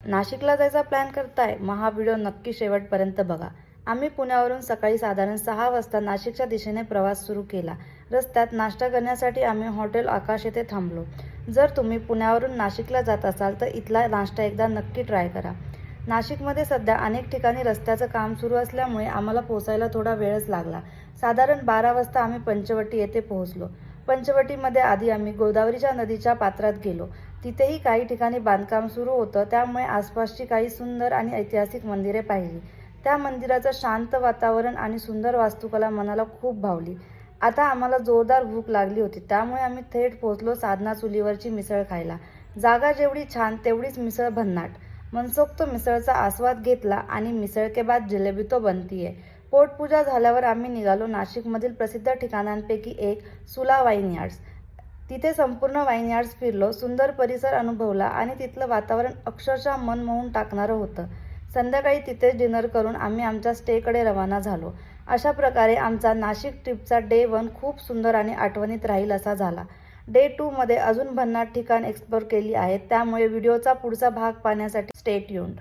नाशिकला जायचा प्लॅन करताय? हा व्हिडिओ नक्की शेवटपर्यंत बघा। आम्ही पुण्यावरून सकाळी साधारण 6 वाजता नाशिकच्या दिशेने प्रवास सुरू केला। रस्त्यात नाश्ता करण्यासाठी आम्ही हॉटेल आकाश येथे थांबलो। जर तुम्ही पुण्यावरून नाशिकला जात असाल तर इथला नाश्ता एकदा नक्की ट्राय करा। नाशिकमध्ये सध्या अनेक ठिकाणी रस्त्याचं काम सुरू असल्यामुळे आम्हाला पोहोचायला थोडा वेळच लागला। साधारण 12 वाजता आम्ही पंचवटी येथे पोहोचलो। पंचवटीमध्ये आधी आम्ही गोदावरीच्या नदीच्या पात्रात गेलो। तिथेही काही ठिकाणी बांधकाम सुरू होतं, त्यामुळे आसपासची काही सुंदर आणि ऐतिहासिक मंदिरे पाहिली। त्या मंदिराचं शांत वातावरण आणि सुंदर वास्तुकला मनाला खूप भावली। आता आम्हाला जोरदार भूक लागली होती, त्यामुळे आम्ही थेट पोहोचलो साधना चुलीवरची मिसळ खायला। जागा जेवढी छान तेवढीच मिसळ भन्नाट। मनसोक्त मिसळचा आस्वाद घेतला आणि मिसळ के बाद जलेबी तो बनतीये। पोटपूजा झाल्यावर आम्ही निघालो नाशिकमधील प्रसिद्ध ठिकाणांपैकी एक सुला वाईन यार्ड्स। तिथे संपूर्ण वाईन यार्ड्स फिरलो, सुंदर परिसर अनुभवला आणि तिथलं वातावरण अक्षरशः मन मोहून टाकणारं होतं। संध्याकाळी तिथेच डिनर करून आम्ही आमच्या स्टेकडे रवाना झालो। अशा प्रकारे आमचा नाशिक ट्रिपचा डे 1 खूप सुंदर आणि आठवणीत राहील असा झाला। डे 2 मध्ये अजून भन्नाट ठिकाण एक्सप्लोर केली आहेत, त्यामुळे व्हिडिओचा पुढचा भाग पाहण्यासाठी स्टे ट्यून्ड।